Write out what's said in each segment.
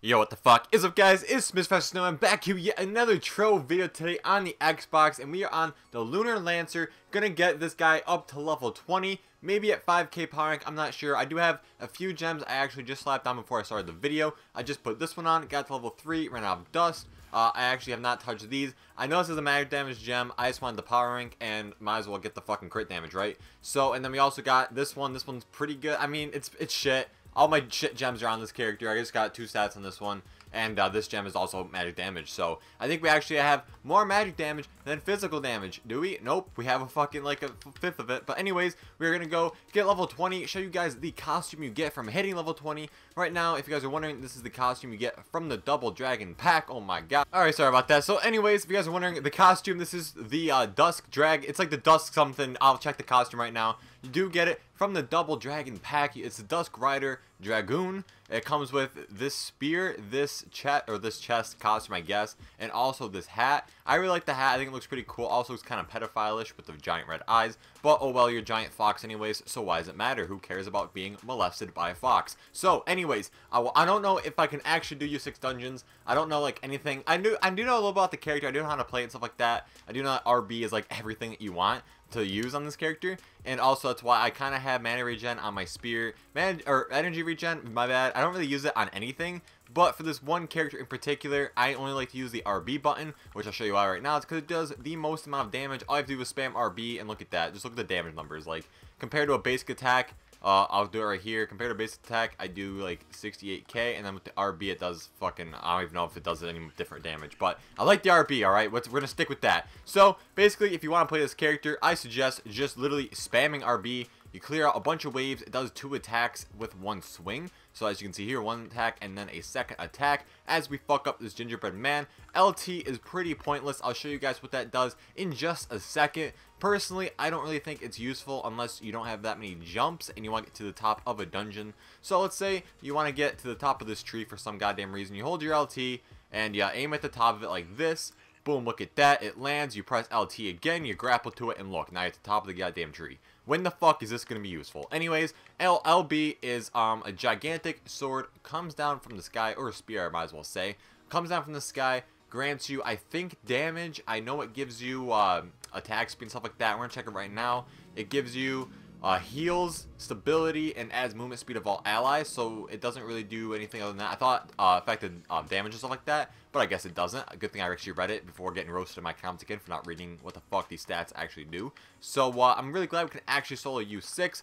Yo, what the fuck is up, guys? It's Snowman back here yet another Trove video today on the Xbox, and we are on the Lunar Lancer. Gonna get this guy up to level 20, maybe at 5k power rank, I'm not sure. I do have a few gems I actually just slapped on before I started the video. I just put this one on, got to level 3, ran out of dust. I actually have not touched these. I know this is a magic damage gem. I just wanted the power rank and might as well get the fucking crit damage, right? So, and then we also got this one. This one's pretty good. I mean, it's shit. All my shit gems are on this character. I just got 2 stats on this one. And this gem is also magic damage. So I think we actually have more magic damage than physical damage. Do we? Nope. We have a fucking like a fifth of it. But anyways, we're going to go get level 20. Show you guys the costume you get from hitting level 20. Right now, if you guys are wondering, this is the costume you get from the double dragon pack. Oh my god. Alright, sorry about that. So anyways, if you guys are wondering, the costume, this is the dusk drag. It's like the dusk something. I'll check the costume right now. You do get it from the double dragon pack. It's the Dusk Rider Dragoon. It comes with this spear, this chest costume, I guess, and also this hat. I really like the hat. I think it looks pretty cool. Also, it's kind of pedophile-ish with the giant red eyes. But, oh well, you're a giant fox anyways, so why does it matter? Who cares about being molested by a fox? So, anyways, I don't know if I can actually do U6 dungeons. I don't know, like, anything. I do know a little about the character. I do know how to play it and stuff like that. I do know that RB is, like, everything that you want to use on this character, and also that's why I kind of have mana regen on my spear, energy regen, my bad. I don't really use it on anything, but for this one character in particular, I only like to use the RB button, which I'll show you why right now. It's because it does the most amount of damage. All I have to do is spam RB, and look at that. Just look at the damage numbers. Like, compared to a basic attack, I'll do it right here. Compared to basic attack, I do like 68k, and then with the RB, it does fucking, I don't even know if it does any different damage, but I like the RB, alright? We're gonna stick with that. So, basically, if you want to play this character, I suggest just literally spamming RB. You clear out a bunch of waves. It does 2 attacks with 1 swing. So as you can see here, 1 attack and then a second attack as we fuck up this gingerbread man. LT is pretty pointless. I'll show you guys what that does in just a second. Personally, I don't really think it's useful unless you don't have that many jumps and you want to get to the top of a dungeon. So let's say you want to get to the top of this tree for some goddamn reason. You hold your LT and you aim at the top of it like this. Boom, look at that. It lands. You press LT again. You grapple to it and look. Now you're at the top of the goddamn tree. When the fuck is this going to be useful? Anyways, LB is a gigantic sword. Comes down from the sky, or a spear I might as well say. Comes down from the sky. Grants you, I think, damage. I know it gives you attack speed and stuff like that. We're going to check it right now. It gives you heals, stability, and adds movement speed of all allies, so it doesn't really do anything other than that. I thought affected damage and stuff like that, but I guess it doesn't. A good thing I actually read it before getting roasted in my comments again for not reading what the fuck these stats actually do. So I'm really glad we can actually solo U6.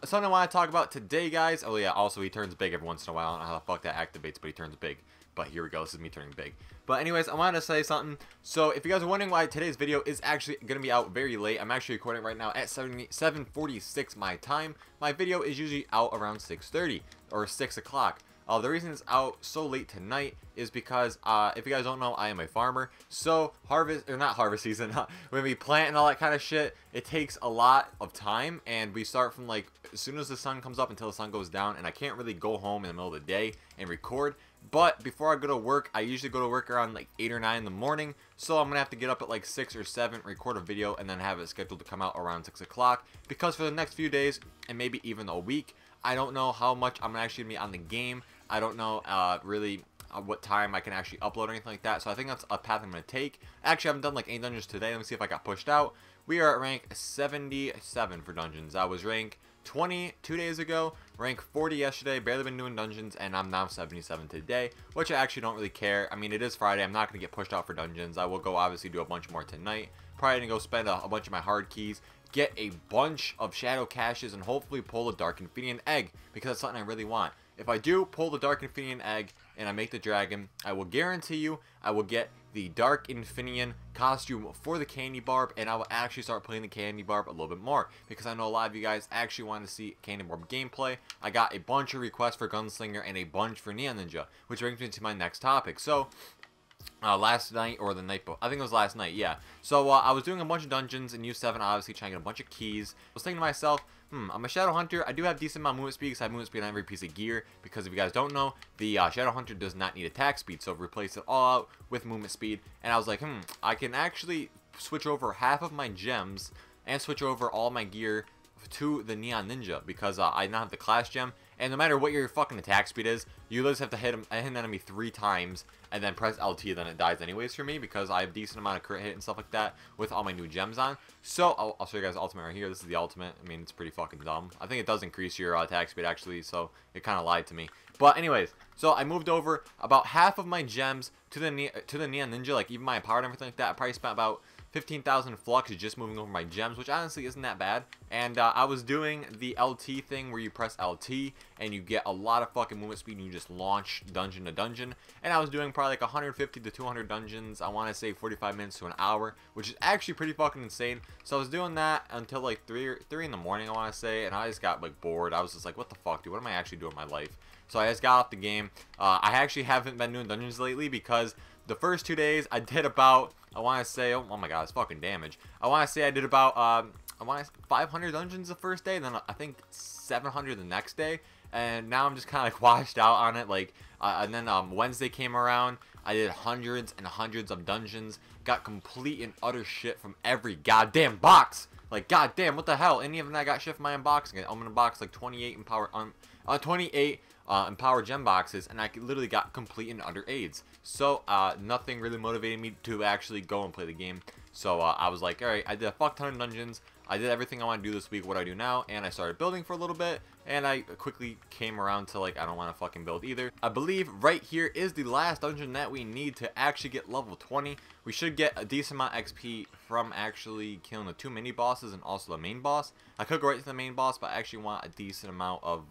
Something I want to talk about today, guys. Oh yeah, also he turns big every once in a while. I don't know how the fuck that activates, but he turns big. But here we go, this is me turning big. But anyways, I wanted to say something. So if you guys are wondering why today's video is actually going to be out very late, I'm actually recording right now at 7:46 my time. My video is usually out around 6:30 or 6 o'clock. The reason it's out so late tonight is because, if you guys don't know, I am a farmer. So, not harvest season, when we plant and all that kind of shit, it takes a lot of time. And we start from, like, as soon as the sun comes up until the sun goes down. And I can't really go home in the middle of the day and record. But before I go to work, I usually go to work around, like, 8 or 9 in the morning. So, I'm going to have to get up at, like, 6 or 7, record a video, and then have it scheduled to come out around 6 o'clock. Because for the next few days, and maybe even a week, I don't know how much I'm actually going to be on the game. I don't know really what time I can actually upload or anything like that. So I think that's a path I'm going to take. Actually, I haven't done like 8 dungeons today. Let me see if I got pushed out. We are at rank 77 for dungeons. I was rank 20 2 days ago, rank 40 yesterday, barely been doing dungeons, and I'm now 77 today, which I actually don't really care. I mean, it is Friday. I'm not going to get pushed out for dungeons. I will go obviously do a bunch more tonight. Probably going to go spend a bunch of my hard keys, get a bunch of shadow caches, and hopefully pull a Dark Infinity egg, because that's something I really want. If I do pull the Dark Infinity egg and I make the dragon, I will guarantee you I will get the Dark Infinity costume for the Candy Barb, and I will actually start playing the Candy Barb a little bit more, because I know a lot of you guys actually want to see Candy Barb gameplay. I got a bunch of requests for Gunslinger and a bunch for Neon Ninja, which brings me to my next topic. So, last night or the night before, I think it was last night, yeah. So I was doing a bunch of dungeons in U7, obviously trying to get a bunch of keys. I was thinking to myself, I'm a Shadow Hunter. I do have decent amount of movement speed because I have movement speed on every piece of gear. Because if you guys don't know, the Shadow Hunter does not need attack speed, so replace it all out with movement speed. And I was like, I can actually switch over half of my gems and switch over all my gear to the Neon Ninja, because I now have the class gem And no matter what your fucking attack speed is, you just have to hit an enemy 3 times and then press LT, then it dies anyways for me because I have a decent amount of crit hit and stuff like that with all my new gems on. So I'll show you guys the ultimate right here. This is the ultimate. I mean, it's pretty fucking dumb. I think it does increase your attack speed actually, so it kind of lied to me. But anyways, so I moved over about half of my gems to the Neon Ninja, like even my power and everything like that. I probably spent about 15,000 flux just moving over my gems, which honestly isn't that bad. And I was doing the LT thing where you press LT and you get a lot of fucking movement speed and you just launch dungeon to dungeon. And I was doing probably like 150 to 200 dungeons. I want to say 45 minutes to an hour, which is actually pretty fucking insane. So I was doing that until like 3 in the morning, I want to say, and I just got like bored. I was just like, what the fuck, dude? What am I actually doing with my life? So I just got off the game. I actually haven't been doing dungeons lately because the first 2 days I did about, I want to say, oh my god, it's fucking damage. I want to say I did about, 500 dungeons the first day, and then I think 700 the next day. And now I'm just kind of like washed out on it. Like, and then Wednesday came around. I did hundreds and hundreds of dungeons. Got complete and utter shit from every goddamn box. Like, goddamn, what the hell? Any of them I got shit from my unboxing. I'm gonna box like 28 empower, 28 empower gem boxes, and I literally got complete and utter aids. So nothing really motivated me to actually go and play the game. So I was like, alright, I did a fuck ton of dungeons. I did everything I want to do this week, what I do now, and I started building for a little bit, and I quickly came around to like, I don't want to fucking build either. I believe right here is the last dungeon that we need to actually get level 20. We should get a decent amount of XP from actually killing the 2 mini bosses and also the main boss. I could go right to the main boss, but I actually want a decent amount of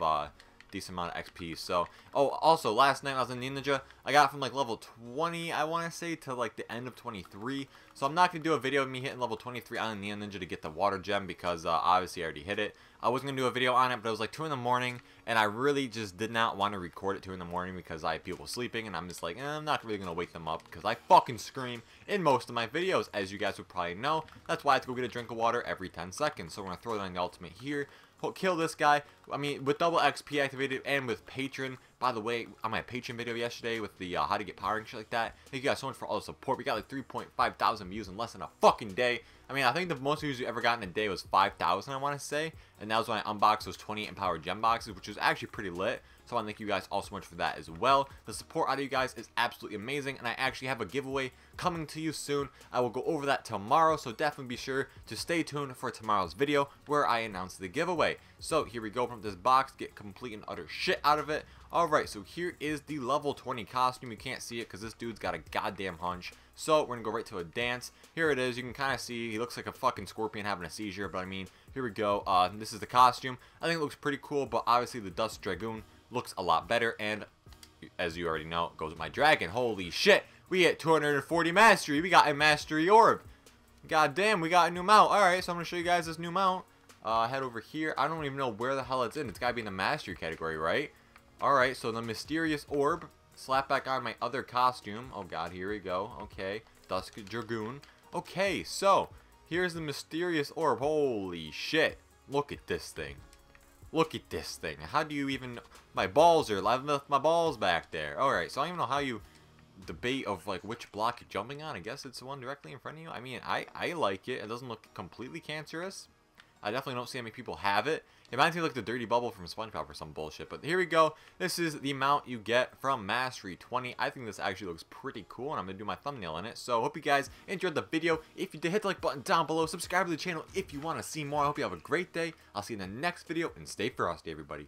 XP. So, oh, also last night I was in the Ninja. I got from like level 20, I want to say, to like the end of 23. So I'm not gonna do a video of me hitting level 23 on the Ninja to get the water gem because obviously I already hit it. I was gonna do a video on it, but it was like 2 in the morning, and I really just did not want to record at 2 in the morning because I have people sleeping, and I'm just like, I'm not really gonna wake them up because I fucking scream in most of my videos, as you guys would probably know. That's why I have to go get a drink of water every 10 seconds. So we're gonna throw it on the ultimate here. Kill this guy. I mean, with double XP activated and with patron. By the way, on my patron video yesterday with the how to get power and shit like that. Thank you guys so much for all the support. We got like 3.5 thousand views in less than a fucking day. I mean, I think the most views we ever got in a day was 5,000, I want to say. And that was when I unboxed those 28 empowered gem boxes, which was actually pretty lit. So I want to thank you guys all so much for that as well. The support out of you guys is absolutely amazing, and I actually have a giveaway coming to you soon. I will go over that tomorrow, so definitely be sure to stay tuned for tomorrow's video where I announce the giveaway. So here we go from this box, get complete and utter shit out of it. Alright, so here is the level 20 costume. You can't see it because this dude's got a goddamn hunch. So we're going to go right to a dance. Here it is. You can kind of see he looks like a fucking scorpion having a seizure, but I mean, here we go. This is the costume. I think it looks pretty cool, but obviously the Dust Dragoon looks a lot better, and as you already know, it goes with my dragon. Holy shit, we hit 240 mastery. We got a mastery orb. God damn, we got a new mount. Alright, so I'm going to show you guys this new mount. Head over here. I don't even know where the hell it's in. It's got to be in the mastery category, right? Alright, so the mysterious orb. Slap back on my other costume. Oh god, here we go. Okay, Dusk Dragoon. Okay, so here's the mysterious orb. Holy shit, look at this thing. Look at this thing. How do you even... My balls are... I've left my balls back there. Alright, so I don't even know how you debate of like which block you're jumping on. I guess it's the one directly in front of you. I mean, I like it. It doesn't look completely cancerous. I definitely don't see how many people have it. It reminds me of like the dirty bubble from SpongeBob or some bullshit. But here we go. This is the amount you get from Mastery 20. I think this actually looks pretty cool, and I'm going to do my thumbnail in it. So hope you guys enjoyed the video. If you did, hit the like button down below. Subscribe to the channel if you want to see more. I hope you have a great day. I'll see you in the next video, and stay frosty, everybody.